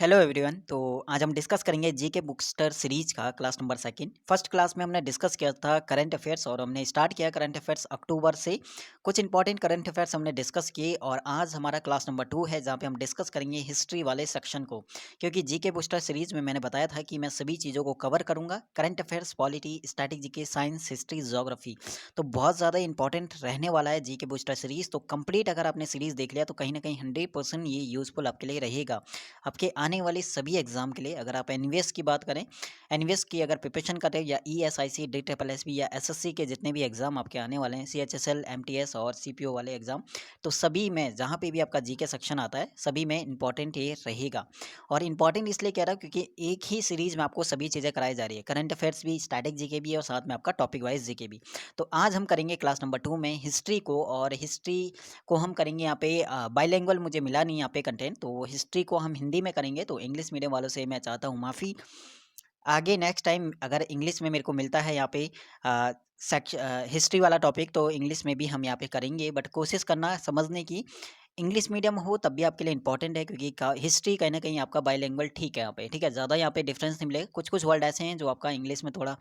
Hello everyone. तो आज हम डिस्कस करेंगे जीके बुकस्टर सीरीज का class number second. First class में हमने डिस्कस किया था करंट अफेयर्स और हमने स्टार्ट किया करंट अफेयर्स अक्टूबर से। कुछ इंपॉर्टेंट करंट अफेयर्स हमने डिस्कस किए और आज हमारा क्लास नंबर 2 है जहाँ पे हम डिस्कस करेंगे हिस्ट्री वाले सेक्शन को। क्योंकि जीके बुस्टर सीरीज में मैंने बताया था कि मैं सभी चीज़ों को कवर करूँगा, current affairs, polity, static GK, science, history, geography. तो बहुत ज़्यादा इंपॉर्टेंट रहने वाला है जीके बुस्टर सीरीज। तो कंप्लीट अगर आपने सीरीज देख लिया तो कहीं ना कहीं 100% ये यूजफुल आपके लिए रहेगा आपके आने वाले सभी एग्जाम के लिए। अगर आप एनवीएस की बात करें, एनवीएस की अगर प्रिपरेशन करें या ईएसआईसी, डीट्रिपलएसबी या एसएससी के जितने भी एग्जाम आपके आने वाले हैं, सीएचएसएल, एमटीएस और सीपीओ वाले एग्जाम, तो सभी में जहाँ पे भी आपका जीके सेक्शन आता है सभी में इंपॉर्टेंट ये रहेगा। और इंपॉर्टेंट इसलिए कह रहा हूँ क्योंकि एक ही सीरीज में आपको सभी चीज़ें कराई जा रही है, करंट अफेयर्स भी, स्टैटिक जीके भी और साथ में आपका टॉपिक वाइज जीके भी। तो आज हम करेंगे क्लास नंबर 2 में हिस्ट्री को, और हिस्ट्री को हम करेंगे यहाँ पे बाइलिंगुअल, मुझे मिला नहीं यहाँ पे कंटेंट, तो हिस्ट्री को हम हिंदी में करेंगे। तो इंग्लिश मीडियम वालों से मैं चाहता हूँ माफ़ी। आगे नेक्स्ट टाइम अगर इंग्लिश में मेरे को मिलता है यहाँ पे हिस्ट्री वाला टॉपिक, तो इंग्लिश में भी हम यहाँ पे करेंगे, बट कोशिश करना समझने की इंग्लिश मीडियम हो तब भी आपके लिए इंपॉर्टेंट है, क्योंकि हिस्ट्री कहीं ना कहीं आपका बाइलिंगुअल ठीक है यहाँ पे, ठीक है। ज़्यादा यहाँ पे डिफरेंस नहीं मिलेगा। कुछ कुछ वर्ड ऐसे हैं जो आपका इंग्लिश में थोड़ा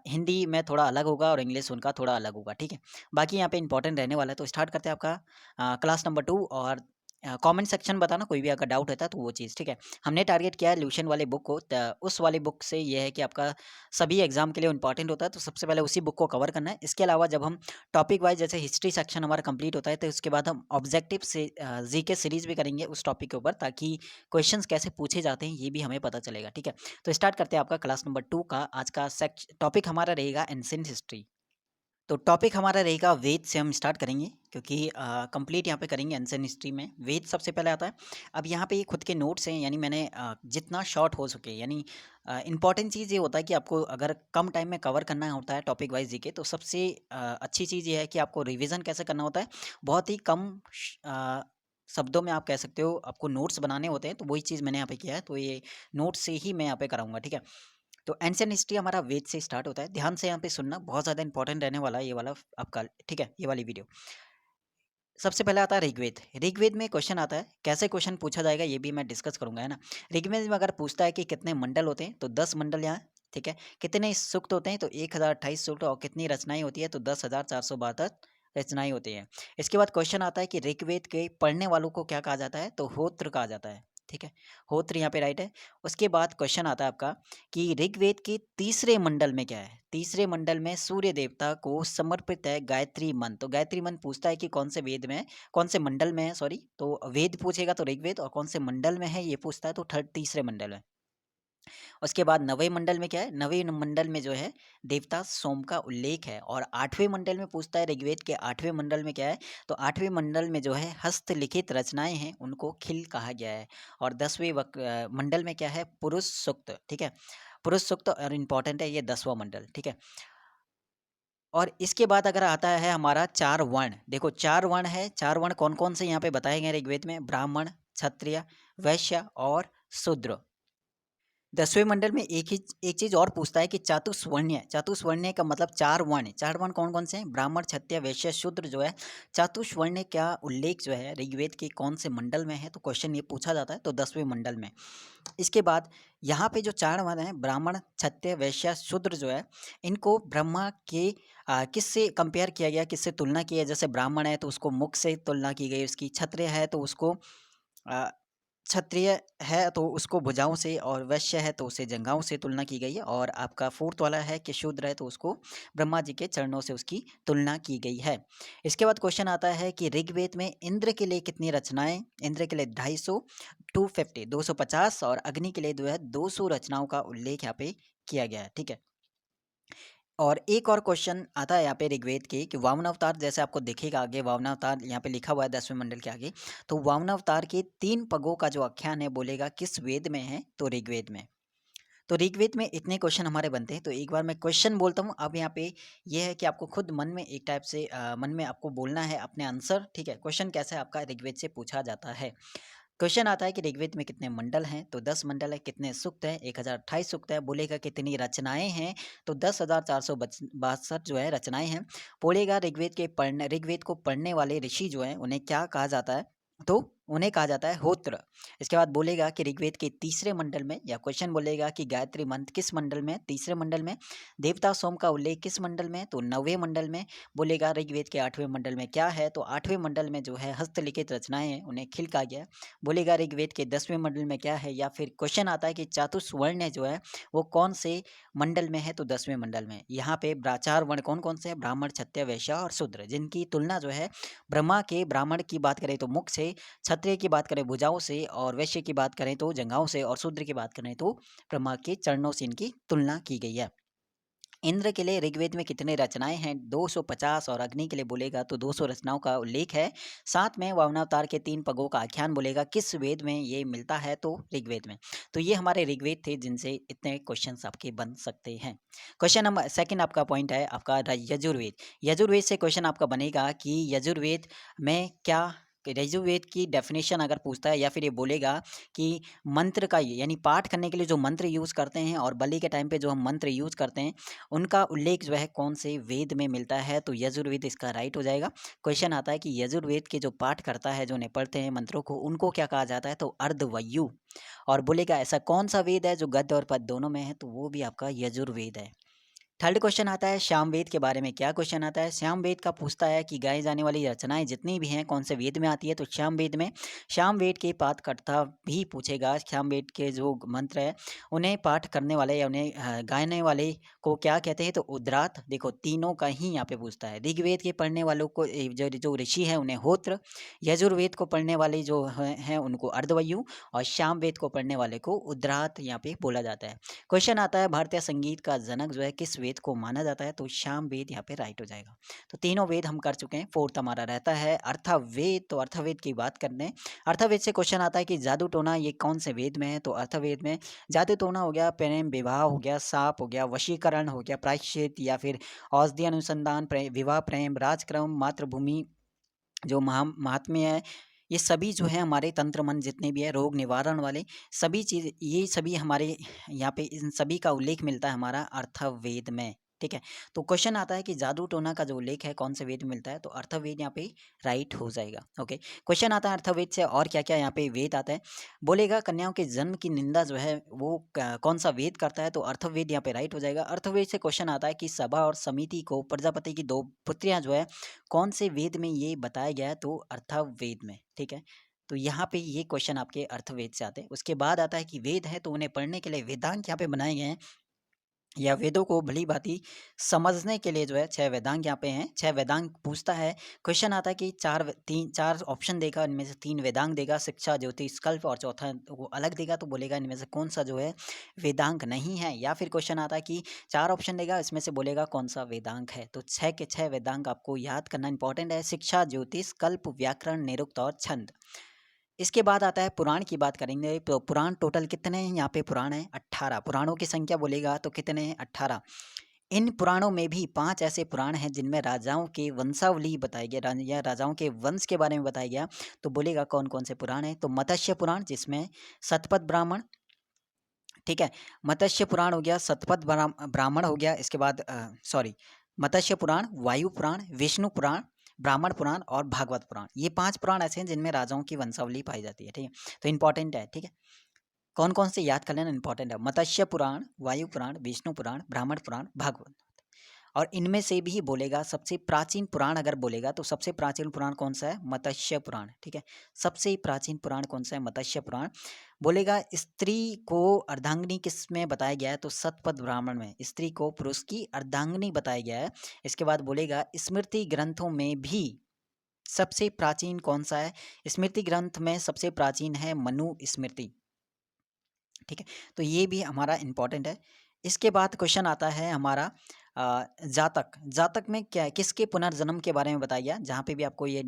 हिंदी में थोड़ा अलग होगा और इंग्लिश उनका थोड़ा अलग होगा, ठीक है। बाकी यहाँ पे इंपॉर्टेंट रहने वाला है। तो स्टार्ट करते हैं आपका क्लास नंबर 2। और कमेंट सेक्शन बताना कोई भी अगर डाउट होता है तो वो चीज़, ठीक है। हमने टारगेट किया है ल्यूशन वाले बुक को, उस वाले बुक से ये है कि आपका सभी एग्जाम के लिए इंपॉर्टेंट होता है, तो सबसे पहले उसी बुक को कवर करना है। इसके अलावा जब हम टॉपिक वाइज, जैसे हिस्ट्री सेक्शन हमारा कंप्लीट होता है, तो उसके बाद हम ऑब्जेक्टिव से जीके सीरीज भी करेंगे उस टॉपिक के ऊपर, ताकि क्वेश्चंस कैसे पूछे जाते हैं ये भी हमें पता चलेगा, ठीक है। तो स्टार्ट करते हैं आपका क्लास नंबर 2 का। आज का टॉपिक हमारा रहेगा एंशिएंट हिस्ट्री। तो टॉपिक हमारा रहेगा वेद से हम स्टार्ट करेंगे, क्योंकि कंप्लीट यहाँ पे करेंगे एंशिएंट हिस्ट्री में। वेद सबसे पहले आता है। अब यहाँ पे ये खुद के नोट्स हैं, यानी मैंने जितना शॉर्ट हो सके, यानी इंपॉर्टेंट चीज़ ये होता है कि आपको अगर कम टाइम में कवर करना होता है टॉपिक वाइज जीके, तो सबसे अच्छी चीज़ ये है कि आपको रिवीजन कैसे करना होता है। बहुत ही कम शब्दों में आप कह सकते हो आपको नोट्स बनाने होते हैं, तो वही चीज़ मैंने यहाँ पे किया है। तो ये नोट्स से ही मैं यहाँ पे कराऊंगा, ठीक है। तो एंशिएंट हिस्ट्री हमारा वेद से स्टार्ट होता है। ध्यान से यहाँ पे सुनना, बहुत ज़्यादा इंपॉर्टेंट रहने वाला है ये वाला आपका, ठीक है, ये वाली वीडियो। सबसे पहले आता है ऋग्वेद। ऋग्वेद में क्वेश्चन आता है, कैसे क्वेश्चन पूछा जाएगा ये भी मैं डिस्कस करूंगा, है ना। ऋग्वेद में अगर पूछता है कि कितने मंडल होते हैं, तो 10 मंडल यहाँ, ठीक है। कितने सूक्त होते हैं, तो 1028 सूक्त। और कितनी रचनाएं होती है, तो 10,472 रचनाएं होती हैं। इसके बाद क्वेश्चन आता है कि ऋग्वेद के पढ़ने वालों को क्या कहा जाता है, तो होत्र कहा जाता है, ठीक है। होत्र यहाँ पे राइट है। उसके बाद क्वेश्चन आता है आपका कि ऋग्वेद के तीसरे मंडल में क्या है। तीसरे मंडल में सूर्य देवता को समर्पित है गायत्री मंत्र। तो गायत्री मंत्र पूछता है कि कौन से वेद में है, कौन से मंडल में है, सॉरी। तो वेद पूछेगा तो ऋग्वेद, और कौन से मंडल में है ये पूछता है तो तीसरे मंडल में। उसके बाद नवे मंडल में क्या है, नवे मंडल में जो है देवता सोम का उल्लेख है। और आठवें मंडल में पूछता है ऋग्वेद के आठवें मंडल में क्या है, तो आठवें मंडल में जो है हस्तलिखित रचनाएं हैं उनको खिल कहा गया है। और 10वें मंडल में क्या है, पुरुष सूक्त, ठीक है। पुरुष सूक्त और इम्पॉर्टेंट है ये 10वां मंडल, ठीक है। और इसके बाद अगर आता है हमारा चार वर्ण, देखो चार वर्ण है। चार वर्ण कौन कौन से यहाँ पे बताए गए ऋग्वेद में, ब्राह्मण, क्षत्रिय, वैश्य और शूद्र। 10वें मंडल में एक चीज और पूछता है कि चातुस्वर्ण्य। चातुस्वर्ण्य का मतलब चार वर्ण। चार वर्ण कौन कौन से हैं, ब्राह्मण, क्षत्रिय, वैश्य, शूद्र जो है। चातुस्वर्ण्य का उल्लेख जो है ऋग्वेद के कौन से मंडल में है, तो क्वेश्चन ये पूछा जाता है तो 10वें मंडल में। इसके बाद यहाँ पे जो चार वर्ण हैं, ब्राह्मण, क्षत्रिय, वैश्य, शूद्र जो है, इनको ब्रह्मा के किससे कंपेयर किया गया, किससे तुलना की है। जैसे ब्राह्मण है तो उसको मुख से तुलना की गई उसकी, क्षत्रिय है तो उसको अ, क्षत्रिय है तो उसको भुजाओं से, और वैश्य है तो उसे जंघाओं से तुलना की गई है। और आपका फोर्थ वाला है कि शूद्र है तो उसको ब्रह्मा जी के चरणों से उसकी तुलना की गई है। इसके बाद क्वेश्चन आता है कि ऋग्वेद में इंद्र के लिए कितनी रचनाएं, इंद्र के लिए 250, 250 250, और अग्नि के लिए जो है 200 रचनाओं का उल्लेख यहाँ पे किया गया है, ठीक है। और एक और क्वेश्चन आता है यहाँ पे ऋग्वेद के कि वामन अवतार, जैसे आपको दिखेगा आगे वामन अवतार यहाँ पे लिखा हुआ है 10वें मंडल के आगे। तो वामन अवतार के 3 पगों का जो आख्यान है बोलेगा किस वेद में है, तो ऋग्वेद में। तो ऋग्वेद में इतने क्वेश्चन हमारे बनते हैं। तो एक बार मैं क्वेश्चन बोलता हूँ। अब यहाँ पे ये है कि आपको खुद मन में एक टाइप से मन में आपको बोलना है अपने आंसर, ठीक है। क्वेश्चन कैसे आपका ऋग्वेद से पूछा जाता है। क्वेश्चन आता है कि ऋग्वेद में कितने मंडल हैं, तो 10 मंडल है। कितने सूक्त हैं, 1028 सूक्त है। बोलेगा कितनी रचनाएं हैं, तो 10,462 जो है रचनाएं हैं। बोलेगा ऋग्वेद को पढ़ने वाले ऋषि जो हैं उन्हें क्या कहा जाता है, तो उन्हें कहा जाता है होत्र। इसके बाद बोलेगा कि ऋग्वेद के तीसरे मंडल में, या क्वेश्चन बोलेगा कि गायत्री मंत्र किस मंडल में, तीसरे मंडल में। देवता सोम का उल्लेख किस मंडल में, तो 9वें मंडल में। बोलेगा ऋग्वेद के 8वें मंडल में क्या है, तो 8वें मंडल में जो है हस्तलिखित रचनाएं हैं उन्हें खिल कहा गया है। बोलेगा ऋग्वेद के 10वें मंडल में क्या है, या फिर क्वेश्चन आता है कि चातुस्वर्ण जो है वो कौन से मंडल में है, तो 10वें मंडल में। यहाँ पे चार वर्ण कौन कौन से हैं, ब्राह्मण, क्षत्रिय, वैश्य और शूद्र, जिनकी तुलना जो है ब्रह्मा के ब्राह्मण की बात करें तो मुख से, क्षत्रिय की बात करें भुजाओं से, और वैश्य की बात करें तो जंघाओं से, और शूद्र की बात करें तो ब्रह्मा के चरणों से इनकी तुलना की गई है। इंद्र के लिए ऋग्वेद में कितने रचनाएं हैं, 250, और अग्नि के लिए बोलेगा तो 200 रचनाओं का उल्लेख है। साथ में वामनावतार के 3 पगों का आख्यान बोलेगा किस वेद में ये मिलता है, तो ऋग्वेद में। तो ये हमारे ऋग्वेद थे जिनसे इतने क्वेश्चंस आपके बन सकते हैं। क्वेश्चन नंबर सेकंड आपका पॉइंट है आपका यजुर्वेद। यजुर्वेद से क्वेश्चन आपका बनेगा कि यजुर्वेद में क्या, यजुर्वेद की डेफिनेशन अगर पूछता है, या फिर ये बोलेगा कि मंत्र का यानी पाठ करने के लिए जो मंत्र यूज़ करते हैं और बलि के टाइम पे जो हम मंत्र यूज़ करते हैं उनका उल्लेख जो है कौन से वेद में मिलता है, तो यजुर्वेद इसका राइट हो जाएगा। क्वेश्चन आता है कि यजुर्वेद के जो पाठ करता है, जो उन्हें पढ़ते हैं मंत्रों को, उनको क्या कहा जाता है, तो अर्धवयु। और बोलेगा ऐसा कौन सा वेद है जो गद्य और पद्य दोनों में है, तो वो भी आपका यजुर्वेद है। थर्ड क्वेश्चन आता है श्यामवेद के बारे में। क्या क्वेश्चन आता है, श्यामवेद का पूछता है कि गाई जाने वाली रचनाएं जितनी भी हैं कौन से वेद में आती है, तो श्यामवेद में। श्यामवेद के पाठकर्ता भी पूछेगा, श्यामवेद के जो मंत्र है उन्हें पाठ करने वाले या उन्हें गाने वाले को क्या कहते हैं, तो उद्रात। देखो तीनों का ही यहाँ पे पूछता है। ऋग्वेद के पढ़ने वालों को जो जो ऋषि हैं उन्हें होत्र, यजुर्वेद को पढ़ने वाले जो हैं उनको अर्धवयु, और श्यामवेद को पढ़ने वाले को उद्रात यहाँ पे बोला जाता है। क्वेश्चन आता है भारतीय संगीत का जनक जो है किस वेद को माना जाता है, तो श्याम वेद यहाँ पे राइट हो जाएगा। तो तीनों वेद हम कर चुके हैं। फोर्थ हमारा रहता है अर्थवेद। तो अर्थवेद की बात करते हैं। अर्थवेद से क्वेश्चन आता है कि जादू टोना ये कौन से वेद में है, तो अर्थवेद में जादू टोना हो गया, प्रेम विवाह हो गया, साप हो गया, वशीकरण हो गया, प्रायश्चित, या फिर औषधि अनुसंधान, विवाह, प्रेम, राजक्रम, मातृभूमि, जो महात्म्य है, ये सभी जो है हमारे तंत्र मन जितने भी है, रोग निवारण वाले सभी चीज़, ये सभी हमारे यहाँ पे इन सभी का उल्लेख मिलता है हमारा अर्थवेद में। ठीक है। तो क्वेश्चन आता है कि जादू टोना का जो उल्लेख है कौन से वेद में मिलता है, तो अर्थवेद यहाँ पे राइट हो जाएगा। ओके। क्वेश्चन आता है अर्थवेद से और क्या क्या यहाँ पे वेद आता है। बोलेगा कन्याओं के जन्म की निंदा जो है वो कौन सा वेद करता है, तो अर्थवेद यहाँ पे राइट हो जाएगा। अर्थवेद से क्वेश्चन आता है कि सभा और समिति को प्रजापति की 2 पुत्रियां जो है कौन से वेद में ये बताया गया है, तो अर्थवेद में। ठीक है। तो यहाँ पे ये क्वेश्चन आपके अर्थवेद से आते हैं। उसके बाद आता है कि वेद है तो उन्हें पढ़ने के लिए वेदांग यहाँ पे बनाए गए हैं, या वेदों को भली भांति समझने के लिए जो है 6 वेदांग यहाँ पे हैं। 6 वेदांग पूछता है। क्वेश्चन आता है कि 4 ऑप्शन देगा, इनमें से 3 वेदांग देगा, शिक्षा, ज्योतिष, कल्प, और चौथा वो अलग देगा। तो बोलेगा इनमें से कौन सा जो है वेदांग नहीं है। या फिर क्वेश्चन आता है कि 4 ऑप्शन देगा, इसमें से बोलेगा कौन सा वेदांग है। तो 6 के 6 वेदांग आपको याद करना इंपॉर्टेंट है। शिक्षा, ज्योतिष, कल्प, व्याकरण, निरुक्त और छंद। इसके बाद आता है पुराण की बात करेंगे। तो पुराण टोटल कितने हैं, यहाँ पे पुराण है 18। पुराणों की संख्या बोलेगा तो कितने हैं, 18। इन पुराणों में भी 5 ऐसे पुराण हैं जिनमें राजाओं के वंशावली बताई गई, या राजाओं के वंश के बारे में बताया गया। तो बोलेगा कौन कौन से पुराण हैं, तो मत्स्य पुराण जिसमें सतपथ ब्राह्मण, ठीक है, मत्स्य पुराण हो गया, सतपथ ब्राह्मण हो गया। इसके बाद सॉरी, मत्स्य पुराण, वायु पुराण, विष्णु पुराण, ब्राह्मण पुराण और भागवत पुराण। ये 5 पुराण ऐसे हैं जिनमें राजाओं की वंशावली पाई जाती है। ठीक है। तो इंपॉर्टेंट है। ठीक है। कौन कौन से याद कर लेना इंपॉर्टेंट है। मत्स्य पुराण, वायु पुराण, विष्णु पुराण, ब्राह्मण पुराण, भागवत। और इनमें से भी बोलेगा सबसे प्राचीन पुराण अगर बोलेगा तो सबसे प्राचीन पुराण कौन सा है, मत्स्य पुराण। ठीक है। सबसे प्राचीन पुराण कौन सा है, मत्स्य पुराण। बोलेगा स्त्री को अर्धांगिनी किस में बताया गया है, तो सतपथ ब्राह्मण में स्त्री को पुरुष की अर्धांगिनी बताया गया है। इसके बाद बोलेगा स्मृति ग्रंथों में भी सबसे प्राचीन कौन सा है, स्मृति ग्रंथ में सबसे प्राचीन है मनु स्मृति। ठीक है। तो ये भी हमारा इम्पोर्टेंट है। इसके बाद क्वेश्चन आता है हमारा जातक। जातक में क्या है, किसके पुनर्जन्म के बारे में बताया गया। जहाँ पे भी आपको ये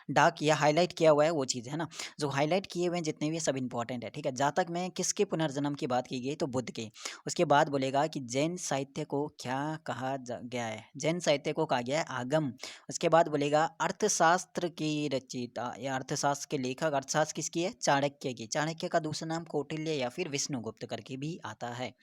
डाक या हाईलाइट किया हुआ है वो चीज़ है ना, जो हाईलाइट किए हुए हैं जितने भी सब इंपॉर्टेंट है। ठीक है। जातक में किसके पुनर्जन्म की बात की गई, तो बुद्ध के। उसके बाद बोलेगा कि जैन साहित्य को क्या कहा गया है, जैन साहित्य को कहा गया है आगम। उसके बाद बोलेगा अर्थशास्त्र की रचयिता या अर्थशास्त्र के लेखक, अर्थशास्त्र किसकी है, चाणक्य की। चाणक्य का दूसरा नाम कौटिल्य या फिर विष्णुगुप्त करके भी आता है।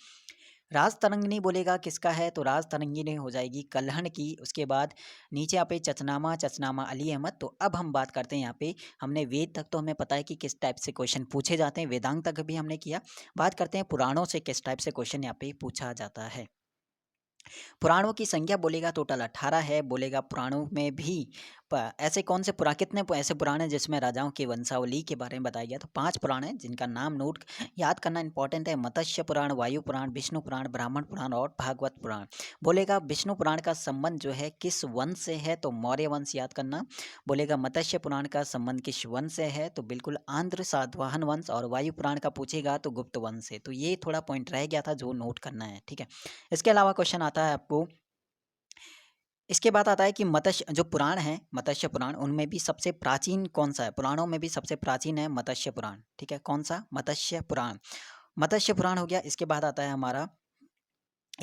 राजतरंगिणी बोलेगा किसका है, तो राजतरंगिणी हो जाएगी कल्हड़ की। उसके बाद नीचे यहाँ पे चचनामा, चचनामा अली अहमद। तो अब हम बात करते हैं यहाँ पे, हमने वेद तक तो हमें पता है कि किस टाइप से क्वेश्चन पूछे जाते हैं, वेदांग तक भी हमने किया। बात करते हैं पुराणों से किस टाइप से क्वेश्चन यहाँ पे पूछा जाता है। पुराणों की संख्या बोलेगा टोटल 18 है। बोलेगा पुराणों में भी ऐसे कौन से कितने ऐसे पुराण हैं जिसमें राजाओं की वंशावली के बारे में बताया गया, तो 5 पुराण हैं जिनका नाम नोट याद करना इंपॉर्टेंट है। मत्स्य पुराण, वायु पुराण, विष्णु पुराण, ब्राह्मण पुराण और भागवत पुराण। बोलेगा विष्णु पुराण का संबंध जो है किस वंश से है, तो मौर्य वंश याद करना। बोलेगा मत्स्य पुराण का संबंध किस वंश से है, तो बिल्कुल आंध्र सातवाहन वंश। और वायु पुराण का पूछेगा तो गुप्त वंश से। तो ये थोड़ा पॉइंट रह गया था जो नोट करना है, ठीक है। इसके अलावा क्वेश्चन आता है आपको, इसके बाद आता है कि मत्स्य जो पुराण है, मत्स्य पुराण, उनमें भी सबसे प्राचीन कौन सा है, पुराणों में भी सबसे प्राचीन है मत्स्य पुराण, ठीक है। कौन सा, मत्स्य पुराण। मत्स्य पुराण हो गया। इसके बाद आता है हमारा,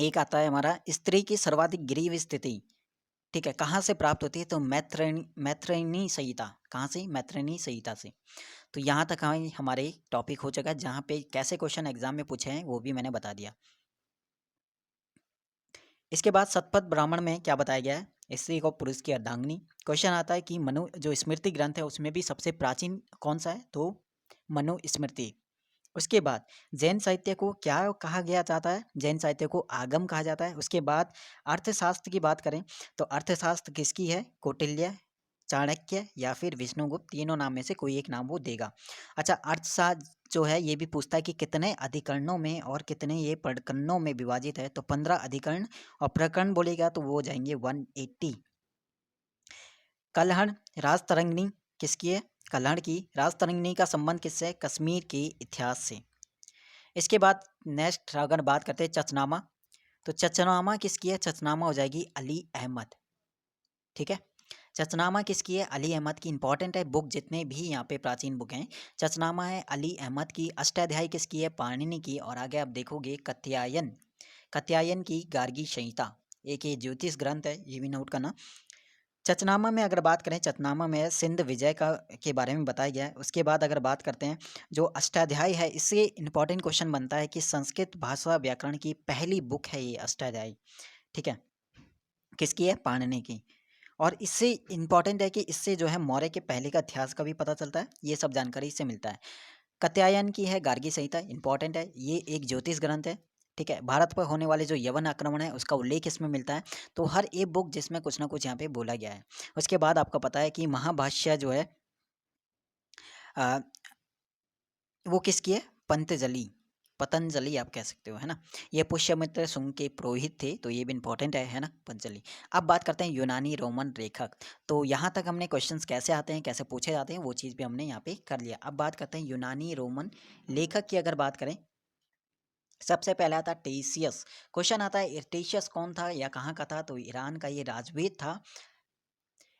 एक आता है हमारा स्त्री की सर्वाधिक ग्रीव स्थिति, ठीक है, कहाँ से प्राप्त होती है, तो मैत्रेयनी संहिता। कहाँ से, मैत्रेयनी संहिता से। तो यहाँ तक हमारे टॉपिक हो चुका है, जहाँ पे कैसे क्वेश्चन एग्जाम में पूछे हैं वो भी मैंने बता दिया। इसके बाद शतपथ ब्राह्मण में क्या बताया गया है, स्त्री को पुरुष की अर्धांगिनी। क्वेश्चन आता है कि मनु जो स्मृति ग्रंथ है उसमें भी सबसे प्राचीन कौन सा है, तो मनुस्मृति। उसके बाद जैन साहित्य को क्या कहा गया जाता है, जैन साहित्य को आगम कहा जाता है। उसके बाद अर्थशास्त्र की बात करें तो अर्थशास्त्र किसकी है, कौटिल्य, चाणक्य या फिर विष्णुगुप्त, तीनों नाम में से कोई एक नाम वो देगा। अच्छा, अर्थशास्त्र जो है ये भी पूछता है कि कितने अधिकरणों में और कितने ये प्रकरणों में विभाजित है, तो 15 अधिकरण। और प्रकरण बोलेगा तो वो हो जाएंगे 180। कल्हड़ राजतरंगिणी किसकी है, कल्हड़ की। राजतरंगिणी का संबंध किससे है, कश्मीर के इतिहास से। इसके बाद नेक्स्ट अगर बात करते हैं चचनामा, तो चचनामा किसकी है, चचनामा हो जाएगी अली अहमद, ठीक है। चचनामा किसकी है, अली अहमद की। इंपॉर्टेंट है बुक, जितने भी यहाँ पे प्राचीन बुक हैं, चचनामा है अली अहमद की। अष्टाध्यायी किसकी है, पाणिनि की। और आगे आप देखोगे कात्यायन, कात्यायन की गार्गी संहिता, एक ये ज्योतिष ग्रंथ है, ये भी नोट करना। चचनामा में अगर बात करें, चचनामा में सिंध विजय का के बारे में बताया गया है। उसके बाद अगर बात करते हैं जो अष्टाध्यायी है, इससे इंपॉर्टेंट क्वेश्चन बनता है कि संस्कृत भाषा व्याकरण की पहली बुक है ये अष्टाध्यायी, ठीक है, किसकी है, पाणिनि की। और इससे इंपॉर्टेंट है कि इससे जो है मौर्य के पहले का इतिहास का भी पता चलता है, ये सब जानकारी इससे मिलता है। कात्यायन की है गार्गी संहिता, इंपॉर्टेंट है, ये एक ज्योतिष ग्रंथ है, ठीक है। भारत पर होने वाले जो यवन आक्रमण है उसका उल्लेख इसमें मिलता है। तो हर एक बुक जिसमें कुछ ना कुछ यहाँ पे बोला गया है। उसके बाद आपको पता है कि महाभाष्य जो है अ, वो किसकी है, पंतजलि, पतंजलि आप कह सकते हो, है ना। ये पुष्यमित्र शुंग के पुरोहित थे, तो ये भी इंपॉर्टेंट है ना, पतंजलि। अब बात करते हैं यूनानी रोमन लेखक। तो यहाँ तक हमने क्वेश्चंस कैसे आते हैं, कैसे पूछे जाते हैं, वो चीज़ भी हमने यहाँ पे कर लिया। अब बात करते हैं यूनानी रोमन लेखक की। अगर बात करें, सबसे पहला था टेशियस। क्वेश्चन आता है टेशियस कौन था या कहाँ का था, तो ईरान का ये राजवीर था।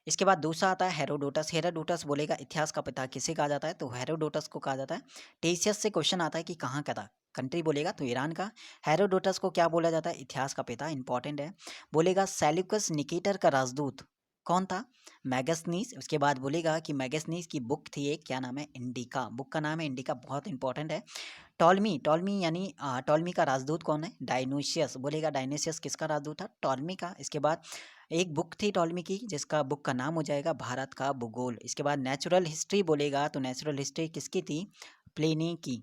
इसके बाद दूसरा आता है हेरोडोटस। हेरोडोटस बोलेगा इतिहास का पिता किसे कहा जाता है, तो हेरोडोटस को कहा जाता है। टेशियस से क्वेश्चन आता है कि कहाँ का था, कंट्री बोलेगा तो ईरान का। हेरोडोटस को क्या बोला जाता है, इतिहास का पिता, इंपॉर्टेंट है। बोलेगा सेल्यूकस निकेटर का राजदूत कौन था, मैगसनीस। उसके बाद बोलेगा कि मैगसनीस की बुक थी एक, क्या नाम है, इंडिका, बुक का नाम है इंडिका, बहुत इंपॉर्टेंट है। टॉलमी, टॉलमी यानी टॉलमी का राजदूत कौन है, डायनोशियस। बोलेगा डायनोशियस किसका राजदूत था, टॉलमी का। इसके बाद एक बुक थी टॉलमी की जिसका बुक का नाम हो जाएगा भारत का भूगोल। इसके बाद नेचुरल हिस्ट्री बोलेगा तो नेचुरल हिस्ट्री किसकी थी, प्लेनी की।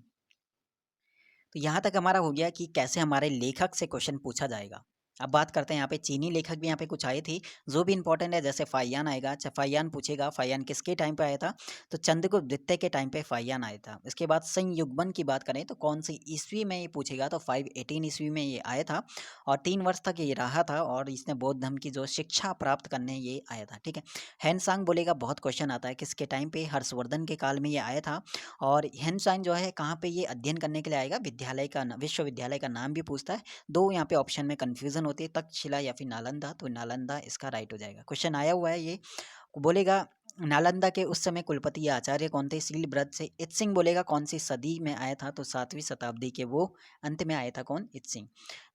तो यहाँ तक हमारा हो गया कि कैसे हमारे लेखक से क्वेश्चन पूछा जाएगा। अब बात करते हैं यहाँ पे चीनी लेखक भी यहाँ पे कुछ आए थे जो भी इंपॉर्टेंट है, जैसे फाहियान आएगा। अच्छा, फाहियान पूछेगा, फाहियान किसके टाइम पे आया था, तो चंद्रगुप्त द्वितीय के टाइम पे फाहियान आया था। इसके बाद संयुग्मन की बात करें तो कौन सी ईस्वी में ये पूछेगा, तो 518 ईस्वी में ये आया था और 3 वर्ष तक ये रहा था और इसने बौद्ध धर्म की जो शिक्षा प्राप्त करने ये आया था, ठीक है। हैंसांग बोलेगा, बहुत क्वेश्चन आता है किसके टाइम पे, हर्षवर्धन के काल में ये आया था। और हैंसांग जो है कहाँ पे ये अध्ययन करने के लिए आएगा, विद्यालय का विश्वविद्यालय का नाम भी पूछता है। दो यहाँ पे ऑप्शन में कंफ्यूजन होती है, तक्षशिला या फिर नालंदा, तो नालंदा इसका राइट हो जाएगा। क्वेश्चन आया हुआ है ये, बोलेगा नालंदा के उस समय कुलपति या आचार्य कौन थे? शीलभद्र से। इत्सिंग बोलेगा कौन सी सदी में आया था? तो 7वीं शताब्दी के वो अंत में आया था कौन? इत्सिंग।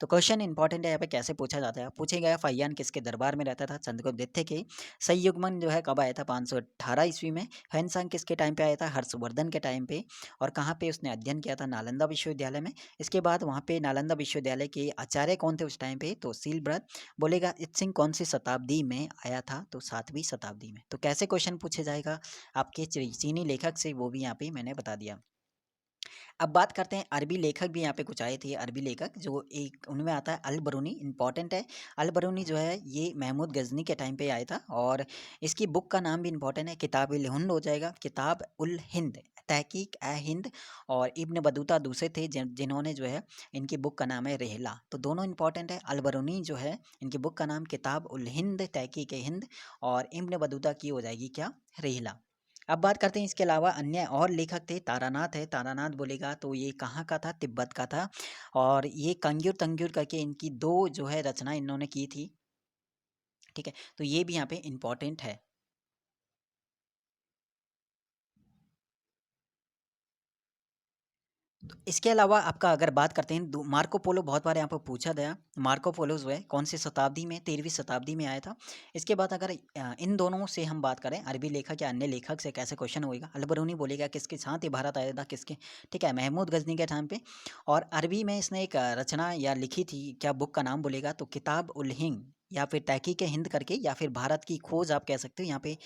तो क्वेश्चन इंपॉर्टेंट है यहाँ पे, कैसे पूछा जाता है? पूछेगा फहियान किसके दरबार में रहता था? चंद्रगुप्त द्वितीय के। सही युग्मन जो है कब आया था? 518 ईस्वी में। ह्वेनसांग किसके टाइम पे आया था? हर्षवर्धन के टाइम पे। और कहाँ पे उसने अध्ययन किया था? नालंदा विश्वविद्यालय में। इसके बाद वहाँ पे नालंदा विश्वविद्यालय के आचार्य कौन थे उस टाइम पे? तो शीलभद्र। बोलेगा इत्सिंग कौन सी शताब्दी में आया था? तो 7वीं शताब्दी में। तो कैसे क्वेश्चन पूछे जाएगा आपके चीनी लेखक से, वो भी यहाँ पे मैंने बता दिया। अब बात करते हैं अरबी लेखक भी यहाँ पे कुछ आए थे। अरबी लेखक जो एक उनमें आता है अल बरूनी, इंपॉर्टेंट है। अल बरूनी जो है ये महमूद गजनी के टाइम पे आया था, और इसकी बुक का नाम भी इंपॉर्टेंट है, किताब उल हिंद हो जाएगा, किताब उल हिंद, तहकीक ए हिंद। और इब्न बतूता दूसरे थे जिन्होंने जो है, इनकी बुक का नाम है रेहला। तो दोनों इंपॉर्टेंट है। अल बरूनी जो है इनकी बुक का नाम किताब उल हिंद, तहकीक ए हिंद, और इब्न बतूता की हो जाएगी क्या? रेहला। अब बात करते हैं इसके अलावा अन्य और लेखक थे। तारानाथ है। तारानाथ बोलेगा तो ये कहाँ का था? तिब्बत का था। और ये कंग्यूर तंग्यूर करके इनकी दो जो है रचना इन्होंने की थी। ठीक है, तो ये भी यहाँ पे इंपॉर्टेंट है। तो इसके अलावा आपका अगर बात करते हैं मार्को पोलो, बहुत बार यहाँ पर पूछा गया। मार्को पोलो जो है कौन सी शताब्दी में? 13वीं शताब्दी में आया था। इसके बाद अगर इन दोनों से हम बात करें, अरबी लेखक या अन्य लेखक से, कैसे क्वेश्चन होएगा? अलबरूनी बोलेगा किसके साथ ये भारत आया था? किसके? ठीक है, महमूद गजनी के टाइम पे। और अरबी में इसने एक रचना या लिखी थी, क्या बुक का नाम बोलेगा? तो किताब उल हिंद, या फिर तहकीक हिंद करके, या फिर भारत की खोज आप कह सकते हो यहाँ पे।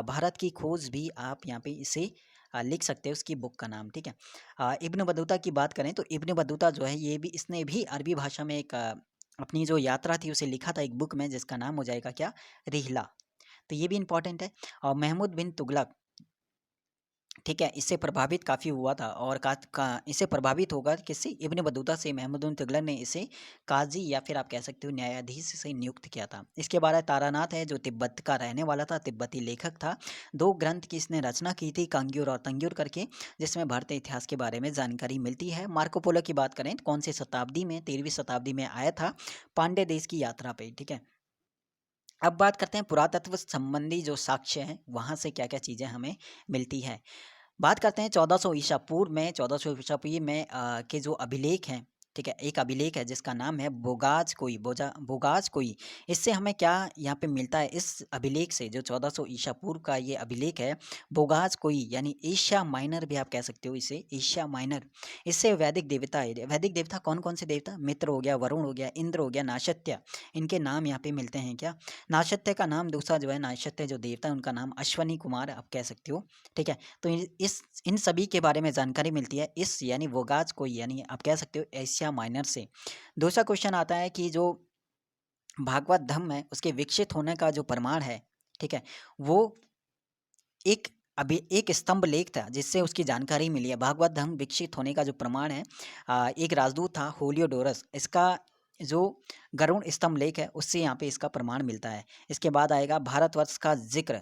भारत की खोज भी आप यहाँ पे इसे लिख सकते हो, उसकी बुक का नाम। ठीक है। इब्न बतूता की बात करें तो इब्न बतूता जो है ये भी, इसने भी अरबी भाषा में एक अपनी जो यात्रा थी उसे लिखा था एक बुक में, जिसका नाम हो जाएगा क्या? रिहला। तो ये भी इंपॉर्टेंट है। और महमूद बिन तुगलक, ठीक है, इससे प्रभावित काफ़ी हुआ था, और इससे प्रभावित होगा किससे? इब्न बतूता से। महमूद बिन तुगलक ने इसे काजी या फिर आप कह सकते हो न्यायाधीश से नियुक्त किया था। इसके बाद है तारानाथ है, जो तिब्बत का रहने वाला था, तिब्बती लेखक था। दो ग्रंथ की इसने रचना की थी, कांग्यूर और तंग्यूर करके, जिसमें भारतीय इतिहास के बारे में जानकारी मिलती है। मार्को पोलो की बात करें तो कौन सी शताब्दी में? 13वीं शताब्दी में आया था, पांड्य देश की यात्रा पे। ठीक है। अब बात करते हैं पुरातत्व संबंधी जो साक्ष्य हैं, वहाँ से क्या क्या चीज़ें हमें मिलती है। बात करते हैं 1400 ईसा पूर्व में, 1400 ईसा पूर्व में के जो अभिलेख हैं। ठीक है, एक अभिलेख है जिसका नाम है बोगाज कोई, बोगाज कोई। इससे हमें क्या यहाँ पे मिलता है? इस अभिलेख से, जो 1400 ईसा पूर्व का ये अभिलेख है, बोगाज कोई यानी एशिया माइनर भी आप कह सकते हो इसे, एशिया माइनर। इससे वैदिक देवता है। वैदिक देवता कौन कौन से देवता? मित्र हो गया, वरुण हो गया, इंद्र हो गया, नाशत्य, इनके नाम यहाँ पे मिलते हैं क्या? नाशत्य का नाम दूसरा जो है, नाशत्य जो देवता है उनका नाम अश्वनी कुमार आप कह सकते हो। ठीक है, तो इन सभी के बारे में जानकारी मिलती है इस यानी वोगाज को, यानी आप कह सकते हो एशिया माइनर से। दूसरा क्वेश्चन आता है कि जो भागवत धम्म है उसके विकसित होने का जो प्रमाण है, ठीक है, वो एक अभी एक स्तंभ लेख था जिससे उसकी जानकारी मिली है। भागवत धम्म विकसित होने का जो प्रमाण है, एक राजदूत था होलियोडोरस, इसका जो गरुड़ स्तंभ लेख है उससे यहाँ पे इसका प्रमाण मिलता है। इसके बाद आएगा भारतवर्ष का जिक्र,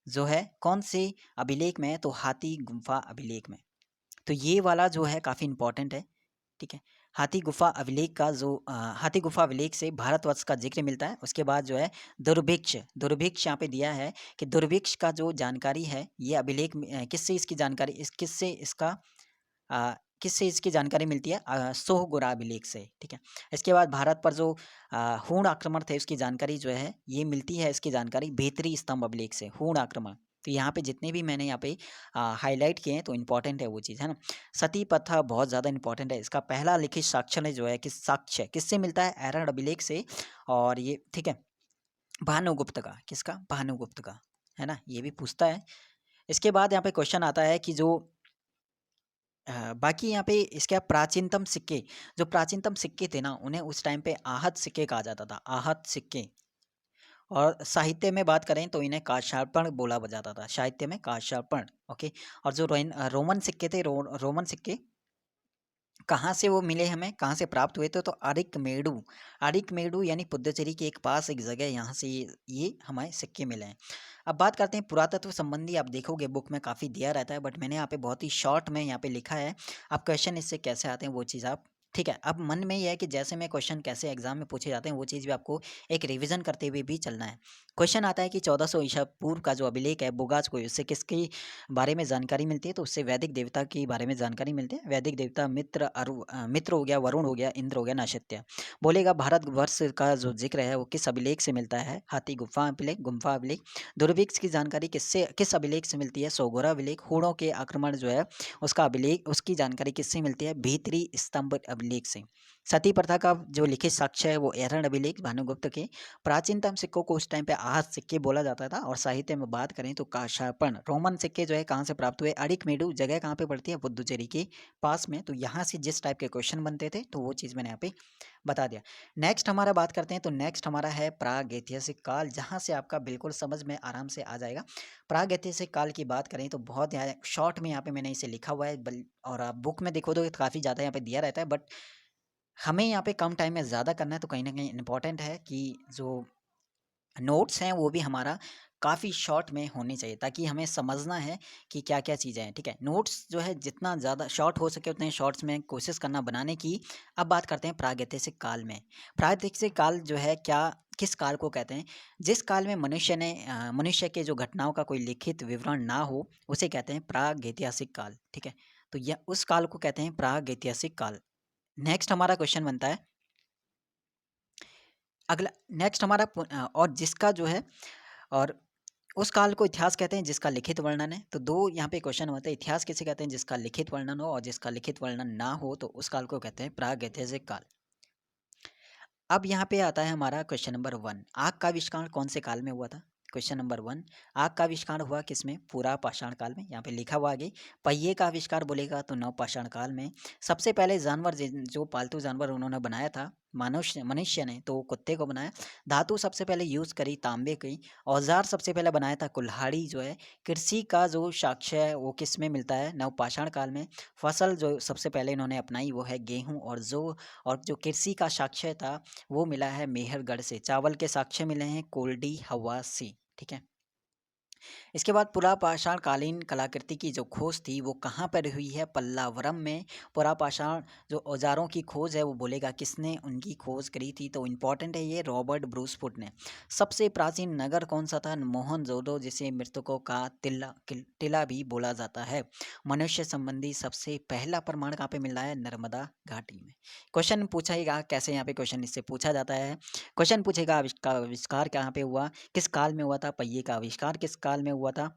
जो है कौन से अभिलेख में है? तो हाथी गुम्फा अभिलेख में। तो ये वाला जो है काफ़ी इंपॉर्टेंट है। ठीक है, हाथी गुफा अभिलेख का जो हाथी गुफा अभिलेख से भारतवर्ष का जिक्र मिलता है। उसके बाद जो है दुर्भिक्ष, दुर्भिक्ष यहाँ पे दिया है कि दुर्भिक्ष का जो जानकारी है ये अभिलेख किससे इसकी जानकारी, किससे इसकी जानकारी मिलती है? सोहगुरा अभिलेख से। ठीक है, इसके बाद भारत पर जो हूण आक्रमण थे उसकी जानकारी जो है ये मिलती है, इसकी जानकारी भीतरी स्तंभ अभिलेख से, हूण आक्रमण। तो यहाँ पे जितने भी मैंने यहाँ पे हाईलाइट किए हैं तो इम्पोर्टेंट है वो चीज़, है ना। सती प्रथा बहुत ज़्यादा इंपॉर्टेंट है। इसका पहला लिखित साक्ष्य जो है, किस साक्ष्य किससे मिलता है? एरण अभिलेख से। और ये ठीक है, भानुगुप्त का, किसका? भानुगुप्त का, है ना, ये भी पूछता है। इसके बाद यहाँ पे क्वेश्चन आता है कि जो बाकी यहाँ पे इसके प्राचीनतम सिक्के, जो प्राचीनतम सिक्के थे ना उन्हें उस टाइम पे आहत सिक्के कहा जाता था, आहत सिक्के। और साहित्य में बात करें तो इन्हें काशार्पण बोला जाता था, साहित्य में काशार्पण। ओके। और जो रोमन सिक्के थे, रोमन सिक्के कहाँ से वो मिले हमें, कहाँ से प्राप्त हुए थे? तो अरिकमेडु, अरिकमेडु यानी पुद्दुचेरी के एक पास एक जगह, यहाँ से ये हमारे सिक्के मिले हैं। अब बात करते हैं पुरातत्व संबंधी। आप देखोगे बुक में काफ़ी दिया रहता है, बट मैंने यहाँ पे बहुत ही शॉर्ट में यहाँ पे लिखा है। आप क्वेश्चन इससे कैसे आते हैं वो चीज़ आप ठीक है, अब मन में ये है कि जैसे मैं क्वेश्चन कैसे एग्जाम में पूछे जाते हैं वो चीज़ भी आपको एक रिवीजन करते हुए भी चलना है। क्वेश्चन आता है कि 1400 ईसा पूर्व का जो अभिलेख है बुगास को, उससे किसके बारे में जानकारी मिलती है? तो उससे वैदिक देवता के बारे में जानकारी मिलती है। वैदिक देवता मित्र हो गया, वरुण हो गया, इंद्र हो गया, नक्षत्य। बोलेगा भारतवर्ष का जो जिक्र है वो किस अभिलेख से मिलता है? हाथी गुम्फा अभिलेख। दुर्भिक्ष की जानकारी किस अभिलेख से मिलती है? सोगोरा अभिलेख। हूणों के आक्रमण जो है उसका अभिलेख, उसकी जानकारी किससे मिलती है? भीतरी स्तंभ अभिलेख से। सती प्रथा का जो लिखित साक्ष्य है वो एरन अभिलेख भानुगुप्त के। प्राचीनतम सिक्कों को उस टाइम पे आहत सिक्के बोला जाता था। और साहित्य में बात करें तो काशापन रोमन सिक्के जो है कहाँ से प्राप्त हुए? अरिकमेडु जगह कहाँ पे पड़ती है? पुदुचेरी के पास में। तो यहाँ से जिस टाइप के क्वेश्चन बनते थे तो वो चीज़ मैंने यहाँ पे बता दिया। नेक्स्ट हमारा बात करते हैं तो नेक्स्ट हमारा है प्रागैतिहासिक काल, जहाँ से आपका बिल्कुल समझ में आराम से आ जाएगा। प्रागैतिहासिक काल की बात करें तो बहुत यहाँ शॉर्ट में यहाँ पे मैंने इसे लिखा हुआ है, और आप बुक में देखो तो काफ़ी ज़्यादा यहाँ पे दिया रहता है, बट हमें यहाँ पे कम टाइम में ज़्यादा करना है तो कहीं ना कहीं इम्पोर्टेंट है कि जो नोट्स हैं वो भी हमारा काफ़ी शॉर्ट में होने चाहिए, ताकि हमें समझना है कि क्या क्या चीज़ें हैं। ठीक है, नोट्स जो है जितना ज़्यादा शॉर्ट हो सके उतने शॉर्ट्स में कोशिश करना बनाने की। अब बात करते हैं प्रागैतिहासिक काल में। प्रागैतिहासिक काल जो है क्या, किस काल को कहते हैं? जिस काल में मनुष्य के जो घटनाओं का कोई लिखित विवरण ना हो उसे कहते हैं प्रागैतिहासिक काल। ठीक है, तो यह उस काल को कहते हैं प्रागैतिहासिक काल। नेक्स्ट हमारा क्वेश्चन बनता है अगला। नेक्स्ट हमारा और जिसका जो है, और उस काल को इतिहास कहते हैं जिसका लिखित वर्णन है। तो दो यहाँ पे क्वेश्चन होते हैं, इतिहास किसे कहते हैं? जिसका लिखित वर्णन हो, और जिसका लिखित वर्णन ना हो तो उस काल को कहते हैं प्रागैतिहासिक काल। अब यहाँ पे आता है हमारा क्वेश्चन नंबर 1, आग का आविष्कार कौन से काल में हुआ था? क्वेश्चन नंबर 1, आग का आविष्कार हुआ किसमें? पूरा पाषाण काल में। यहाँ पे लिखा हुआ आगे पहिए का आविष्कार बोलेगा तो नव पाषाण काल में। सबसे पहले जानवर जो पालतू जानवर उन्होंने बनाया था मनुष्य ने, तो कुत्ते को बनाया। धातु सबसे पहले यूज करी तांबे की। औजार सबसे पहले बनाया था कुल्हाड़ी जो है। कृषि का जो साक्ष्य है वो किस में मिलता है? नव पाषाण काल में। फसल जो सबसे पहले इन्होंने अपनाई वो है गेहूं, और जो कृषि का साक्ष्य था वो मिला है मेहरगढ़ से। चावल के साक्ष्य मिले हैं कोल्डी हवा से। ठीक है, इसके बाद पुरापाषाण कालीन कलाकृति की जो खोज थी वो कहाँ पर हुई है? पल्लावरम में। पुरापाषाण जो औजारों की खोज है वो बोलेगा किसने उनकी खोज करी थी? तो इम्पोर्टेंट है ये, रॉबर्ट ब्रूसफुट ने। सबसे प्राचीन नगर कौन सा था? मोहनजोदड़ो, जिसे मृतकों का टिला भी बोला जाता है। मनुष्य संबंधी सबसे पहला प्रमाण कहाँ पे मिल रहा है? नर्मदा घाटी में। क्वेश्चन पूछेगा कैसे, यहाँ पे क्वेश्चन इससे पूछा जाता है। क्वेश्चन पूछेगा आविष्कार कहाँ पे हुआ, किस काल में हुआ था? पहिए का आविष्कार किस काल में हुआ था?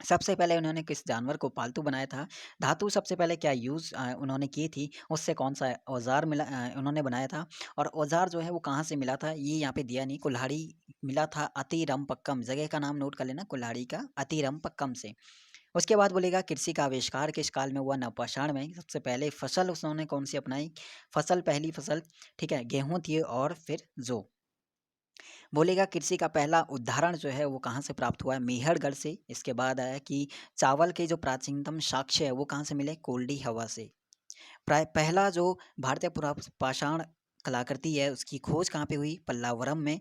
सबसे पहले उन्होंने किस जानवर को पालतू बनाया था? धातु सबसे पहले क्या यूज़ उन्होंने की थी? उससे कौन-सा औज़ार उन्होंने बनाया था? और औज़ार जो है वो कहाँ से मिला था? ये यहाँ पे दिया नहीं। कुल्हाड़ी मिला था अतिरमपक्कम, जगह का नाम नोट कर लेना, कुल्हाड़ी का अतिरमपक्कम से। उसके बाद बोलेगा कृषि का आविष्कार किस काल में हुआ? नवपाषाण में। सबसे पहले फसल उन्होंने कौन-सी अपनाई? पहली फसल, ठीक है, गेहूँ थी और फिर जौ। बोलेगा कृषि का पहला उदाहरण जो है वो कहाँ से प्राप्त हुआ है? मेहरगढ़ से। इसके बाद आया कि चावल के जो प्राचीनतम साक्ष्य है वो कहाँ से मिले? कोल्डी हवा से। प्राय पहला जो भारतीय पाषाण कलाकृति है उसकी खोज कहाँ पे हुई? पल्लावरम में।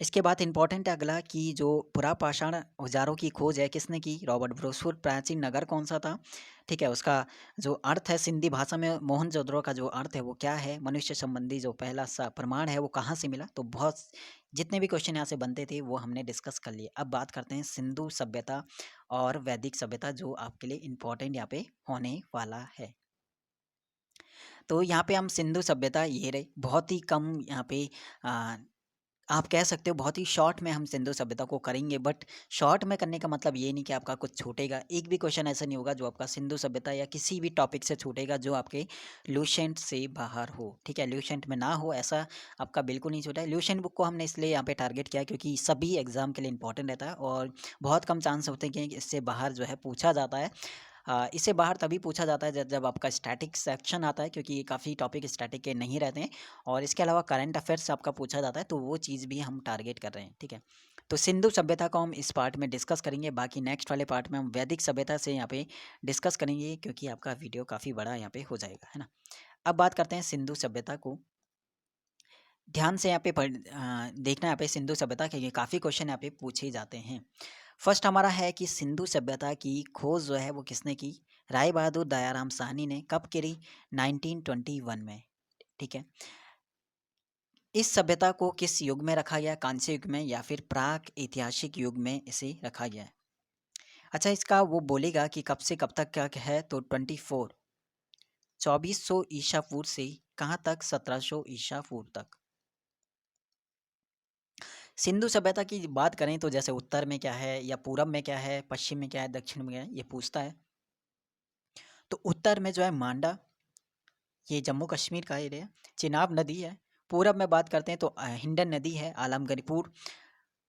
इसके बाद इंपॉर्टेंट है अगला कि जो पुरापाषाण औजारों की खोज है किसने की? रॉबर्ट ब्रोसफुट। प्राचीन नगर कौन सा था? ठीक है, उसका जो अर्थ है सिंधी भाषा में मोहनजोदड़ो का जो अर्थ है वो क्या है? मनुष्य संबंधी जो पहला सा प्रमाण है वो कहाँ से मिला? तो बहुत जितने भी क्वेश्चन यहाँ से बनते थे वो हमने डिस्कस कर लिए। अब बात करते हैं सिंधु सभ्यता और वैदिक सभ्यता, जो आपके लिए इम्पोर्टेंट यहाँ पे होने वाला है। तो यहाँ पे हम सिंधु सभ्यता ये रहे, बहुत ही कम यहाँ पे आ, आप कह सकते हो बहुत ही शॉर्ट में हम सिंधु सभ्यता को करेंगे, बट शॉर्ट में करने का मतलब ये नहीं कि आपका कुछ छूटेगा। एक भी क्वेश्चन ऐसा नहीं होगा जो आपका सिंधु सभ्यता या किसी भी टॉपिक से छूटेगा जो आपके ल्यूसेंट से बाहर हो। ठीक है, ल्यूसेंट में ना हो ऐसा आपका बिल्कुल नहीं छूटा है। ल्यूसेंट बुक को हमने इसलिए यहाँ पे टारगेट किया क्योंकि सभी एग्जाम के लिए इंपॉर्टेंट रहता है और बहुत कम चांस होते हैं कि इससे बाहर जो है पूछा जाता है। इससे बाहर तभी पूछा जाता है जब आपका स्टैटिक सेक्शन आता है, क्योंकि काफ़ी टॉपिक स्टैटिक के नहीं रहते हैं। और इसके अलावा करंट अफेयर्स आपका पूछा जाता है, तो वो चीज़ भी हम टारगेट कर रहे हैं। ठीक है, तो सिंधु सभ्यता को हम इस पार्ट में डिस्कस करेंगे, बाकी नेक्स्ट वाले पार्ट में हम वैदिक सभ्यता से यहाँ पे डिस्कस करेंगे, क्योंकि आपका वीडियो काफ़ी बड़ा यहाँ पे हो जाएगा, है ना। अब बात करते हैं सिंधु सभ्यता को। ध्यान से यहाँ पे देखना, यहाँ पे सिंधु सभ्यता के काफ़ी क्वेश्चन यहाँ पे पूछे जाते हैं। फर्स्ट हमारा है कि सिंधु सभ्यता की खोज जो है वो किसने की? राय बहादुर दयाराम साहनी ने कब करी? 1921 में। ठीक है। इस सभ्यता को किस युग में रखा गया? कांस्य युग में या फिर प्राक ऐतिहासिक युग में इसे रखा गया है? अच्छा, इसका वो बोलेगा कि कब से कब तक क्या है, तो 2400 ईसा पूर्व से कहाँ तक? 1700 ईसा पूर्व तक। सिंधु सभ्यता की बात करें तो जैसे उत्तर में क्या है, या पूरब में क्या है, पश्चिम में क्या है, दक्षिण में क्या है, ये पूछता है। तो उत्तर में जो है मांडा, ये जम्मू कश्मीर का एरिया, चिनाब नदी है। पूरब में बात करते हैं तो हिंडन नदी है, आलमगीरपुर।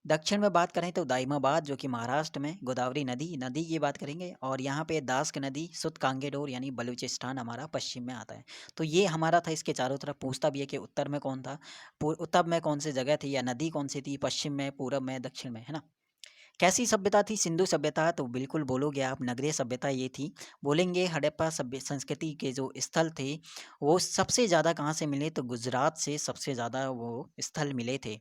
दक्षिण में बात करें तो दाइमाबाद, जो कि महाराष्ट्र में, गोदावरी नदी नदी की बात करेंगे। और यहाँ पे दास्क नदी, सुत कांगेडोर यानी बलूचिस्तान हमारा पश्चिम में आता है। तो ये हमारा था। इसके चारों तरफ पूछता भी है कि उत्तर में कौन था, उत्तर में कौन सी जगह थी, या नदी कौन सी थी, पश्चिम में, पूरब में, दक्षिण में, है ना। कैसी सभ्यता थी सिंधु सभ्यता? तो बिल्कुल बोलोगे आप, नगरीय सभ्यता ये थी। बोलेंगे हड़प्पा सभ्य संस्कृति के जो स्थल थे वो सबसे ज़्यादा कहाँ से मिले? तो गुजरात से सबसे ज़्यादा वो स्थल मिले थे।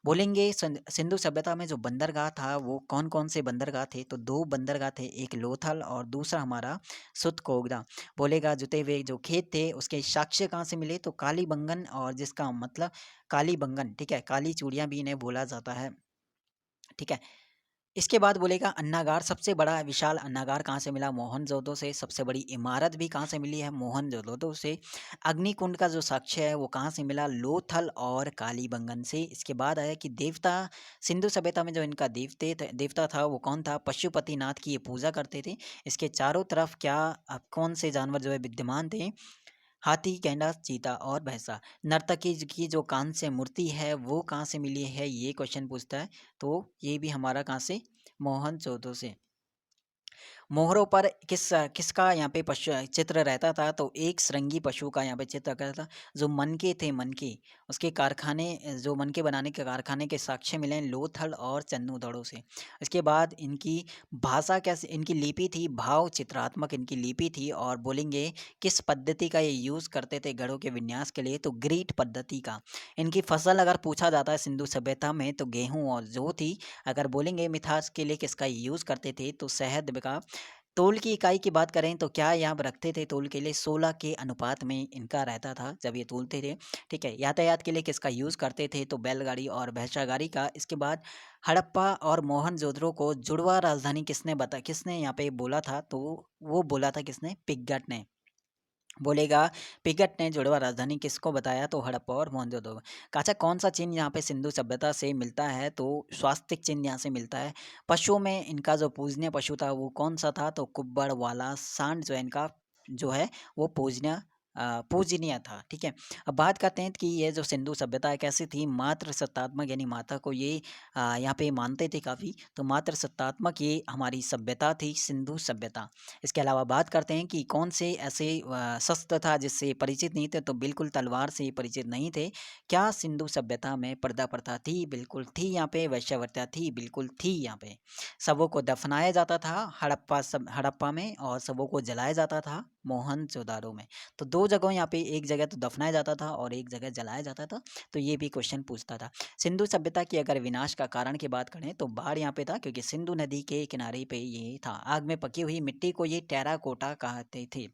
बोलेंगे सिंधु सभ्यता में जो बंदरगाह था वो कौन कौन से बंदरगाह थे? तो दो बंदरगाह थे, एक लोथल और दूसरा हमारा सुतकोगरा। बोलेगा जुते हुए जो खेत थे उसके साक्ष्य कहाँ से मिले? तो कालीबंगन, और जिसका मतलब कालीबंगन, ठीक है, काली चूड़ियाँ भी इन्हें बोला जाता है। ठीक है। इसके बाद बोलेगा अन्नागार, सबसे बड़ा विशाल अन्नागार कहाँ से मिला? मोहनजोदड़ो से। सबसे बड़ी इमारत भी कहाँ से मिली है? मोहनजोदड़ो से। अग्निकुंड का जो साक्ष्य है वो कहाँ से मिला? लोथल और कालीबंगन से। इसके बाद आया कि देवता, सिंधु सभ्यता में जो इनका देवता था वो कौन था? पशुपतिनाथ की ये पूजा करते थे। इसके चारों तरफ क्या, अब कौन से जानवर जो है विद्यमान थे? हाथी, गैंडा, चीता और भैंसा। नर्तकी की जो कांस्य मूर्ति है वो कहाँ से मिली है? ये क्वेश्चन पूछता है। तो ये भी हमारा कहाँ से? मोहनजोदड़ो से। मोहरों पर किसका यहाँ पे पशु चित्र रहता था? तो एक श्रृंगी पशु का यहाँ पे चित्र रहता था। जो मनके थे, मनके, उसके कारखाने, जो मनके बनाने के कारखाने के साक्ष्य मिले हैं लोथल और चन्नूदड़ों से। इसके बाद इनकी भाषा कैसे, इनकी लिपि थी भाव चित्रात्मक इनकी लिपि थी। और बोलेंगे किस पद्धति का ये यूज़ करते थे घड़ों के विन्यास के लिए? तो ग्रीट पद्धति का। इनकी फसल अगर पूछा जाता है सिंधु सभ्यता में तो गेहूँ और जौ थी। अगर बोलेंगे मिठास के लिए किसका यूज़ करते थे? तो शहद का। तोल की इकाई की बात करें तो क्या यहाँ पर रखते थे तोल के लिए? 16 के अनुपात में इनका रहता था जब ये तोलते थे। ठीक है। यातायात के लिए किसका यूज़ करते थे? तो बैलगाड़ी और भैंसा गाड़ी का। इसके बाद हड़प्पा और मोहनजोदड़ो को जुड़वा राजधानी किसने यहाँ पे बोला था? तो वो बोला था किसने? पिग्गट ने। बोलेगा पिगट ने जुड़वा राजधानी किसको बताया? तो हड़प्पा और मोहनजोदड़ो। अच्छा, कौन सा चिन्ह यहाँ पे सिंधु सभ्यता से मिलता है? तो स्वास्तिक चिन्ह यहाँ से मिलता है। पशुओं में इनका जो पूजनीय पशु था वो कौन सा था? तो कुब्बड़ वाला सांड जो है इनका, जो है वो पूजनीय था। ठीक है। अब बात करते हैं कि ये जो सिंधु सभ्यता है कैसी थी? मात्र सत्तात्मक, यानी माता को ये यहाँ पे मानते थे काफ़ी। तो मात्र सत्तात्मक ये हमारी सभ्यता थी, सिंधु सभ्यता। इसके अलावा बात करते हैं कि कौन से ऐसे शस्त्र था जिससे परिचित नहीं थे? तो बिल्कुल तलवार से परिचित नहीं थे। क्या सिंधु सभ्यता में पर्दा प्रथा थी? बिल्कुल थी। यहाँ पे वैश्यावृत्ति थी? बिल्कुल थी। यहाँ पे शवों को दफनाया जाता था हड़प्पा में, और शवों को जलाया जाता था मोहनजोदाड़ो में। तो दो जगहों यहाँ पे, एक जगह तो दफनाया जाता था और एक जगह जलाया जाता था। तो ये भी क्वेश्चन पूछता था। सिंधु सभ्यता की अगर विनाश का कारण की बात करें तो बाढ़ यहाँ पे था, क्योंकि सिंधु नदी के किनारे पे ये था। आग में पकी हुई मिट्टी को ये टेराकोटा कहते थे,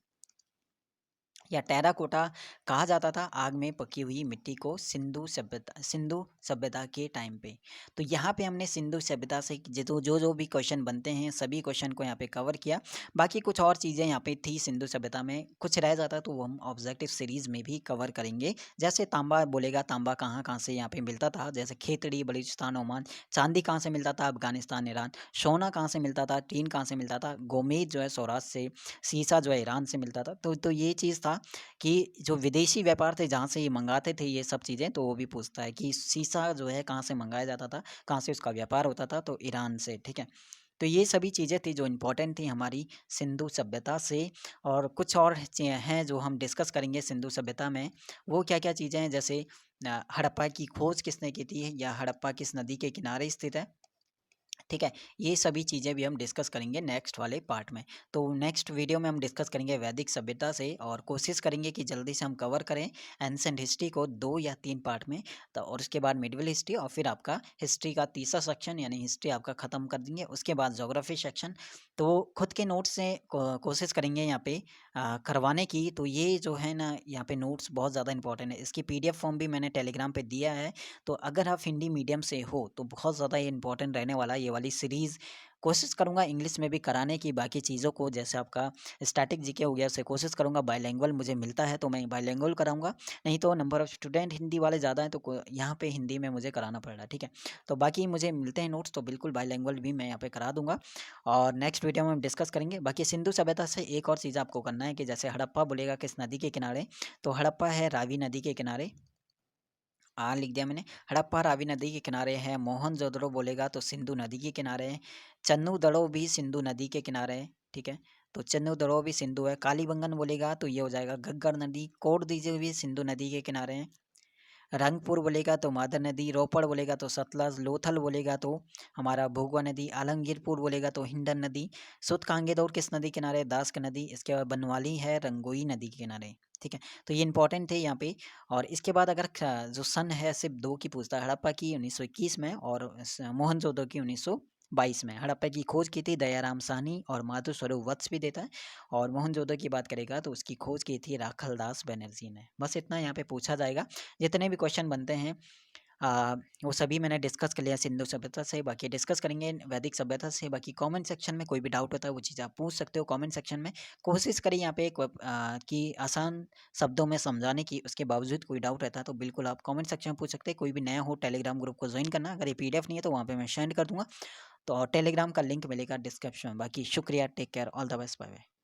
या टेराकोटा कहा जाता था आग में पकी हुई मिट्टी को, सिंधु सभ्यता के टाइम पे। तो यहाँ पे हमने सिंधु सभ्यता से जो जो जो भी क्वेश्चन बनते हैं सभी क्वेश्चन को यहाँ पे कवर किया। बाकी कुछ और चीज़ें यहाँ पे थी सिंधु सभ्यता में, कुछ रह जाता तो वो हम ऑब्जेक्टिव सीरीज में भी कवर करेंगे। जैसे तांबा, बोलेगा तांबा कहाँ कहाँ से यहाँ पे मिलता था? जैसे खेतड़ी, बलूचिस्तान, ओमान। चांदी कहाँ से मिलता था? अफगानिस्तान, ईरान। सोना कहाँ से मिलता था? टीन कहाँ से मिलता था? गोमेद जो है सौराष्ट्र से। सीसा जो है ईरान से मिलता था। तो ये चीज़ था कि जो विदेशी व्यापार थे जहाँ से ये मंगाते थे ये सब चीज़ें, तो वो भी पूछता है कि सीसा जो है कहाँ से मंगाया जाता था, कहाँ से उसका व्यापार होता था? तो ईरान से। ठीक है। तो ये सभी चीज़ें थी जो इम्पोर्टेंट थी हमारी सिंधु सभ्यता से। और कुछ और हैं जो हम डिस्कस करेंगे सिंधु सभ्यता में। वो क्या क्या चीज़ें हैं? जैसे हड़प्पा की खोज किसने की थी, या हड़प्पा किस नदी के किनारे स्थित है? ठीक है? ये सभी चीज़ें भी हम डिस्कस करेंगे नेक्स्ट वाले पार्ट में। तो नेक्स्ट वीडियो में हम डिस्कस करेंगे वैदिक सभ्यता से और कोशिश करेंगे कि जल्दी से हम कवर करें एंशिएंट हिस्ट्री को 2 या 3 पार्ट में। तो और उसके बाद मिडीवल हिस्ट्री और फिर आपका हिस्ट्री का तीसरा सेक्शन यानी हिस्ट्री आपका ख़त्म कर देंगे। उसके बाद ज्योग्राफी सेक्शन। तो खुद के नोट्स से कोशिश करेंगे यहाँ पे करवाने की। तो ये जो है ना यहाँ पे नोट्स बहुत ज़्यादा इंपॉर्टेंट है। इसकी पीडीएफ फॉर्म भी मैंने टेलीग्राम पे दिया है। तो अगर आप हिंदी मीडियम से हो तो बहुत ज़्यादा ये इंपॉर्टेंट रहने वाला है ये वाली सीरीज़। कोशिश करूँगा इंग्लिश में भी कराने की, बाकी चीज़ों को जैसे आपका स्टैटिक जीके हो गया, उसे कोशिश करूँगा बाइलिंगुअल मुझे मिलता है तो मैं बाइलिंगुअल कराऊँगा। नहीं तो नंबर ऑफ़ स्टूडेंट हिंदी वाले ज़्यादा हैं तो यहाँ पे हिंदी में मुझे कराना पड़ रहा है, ठीक है। तो बाकी मुझे मिलते हैं नोट्स तो बिल्कुल बाइलिंगुअल भी मैं यहाँ पे करा दूँगा और नेक्स्ट वीडियो में हम डिस्कस करेंगे। बाकी सिंधु सभ्यता से एक और चीज़ आपको करना है कि जैसे हड़प्पा बोलेगा किस नदी के किनारे, तो हड़प्पा है रावी नदी के किनारे। लिख दिया मैंने। हड़प्पा रावी नदी के किनारे है। मोहनजोदड़ो बोलेगा तो सिंधु नदी के किनारे है। चन्नूदड़ो भी सिंधु नदी के किनारे है, ठीक है। तो चन्नूदड़ो भी सिंधु है। कालीबंगन बोलेगा तो ये हो जाएगा घग्गर नदी। कोट दीजिए भी सिंधु नदी के किनारे हैं। रंगपुर बोलेगा तो मादर नदी। रोपड़ बोलेगा तो सतलज। लोथल बोलेगा तो हमारा भोगवा नदी। आलमगीरपुर बोलेगा तो हिंडन नदी। सुतकांगेदौर किस नदी किनारे? दास्क नदी। इसके बाद बनवाली है रंगोई नदी के किनारे, ठीक है। तो ये इंपॉर्टेंट थे यहाँ पे। और इसके बाद अगर जो सन है सिर्फ दो की पूछता है, हड़प्पा की 1921 में और मोहनजोदड़ो की 1922 में। हड़प्पा की खोज की थी दयाराम साहनी और माधु स्वरूप वत्स भी देता है। और मोहनजोदड़ो की बात करेगा तो उसकी खोज की थी राखलदास बनर्जी ने। बस इतना यहाँ पे पूछा जाएगा। जितने भी क्वेश्चन बनते हैं वो सभी मैंने डिस्कस कर लिया सिंधु सभ्यता से। बाकी डिस्कस करेंगे वैदिक सभ्यता से। बाकी कमेंट सेक्शन में कोई भी डाउट होता है वो चीज़ आप पूछ सकते हो कमेंट सेक्शन में। कोशिश करिए यहाँ पे कि आसान शब्दों में समझाने की। उसके बावजूद कोई डाउट रहता है तो बिल्कुल आप कमेंट सेक्शन में पूछ सकते हैं। कोई भी नया हो टेलीग्राम ग्रुप को ज्वाइन करना। अगर ये पीडीएफ नहीं है तो वहाँ पे मैं सेंड कर दूंगा। तो टेलीग्राम का लिंक मिलेगा डिस्क्रिप्शन में। बाकी शुक्रिया, take care, all the best, bye bye.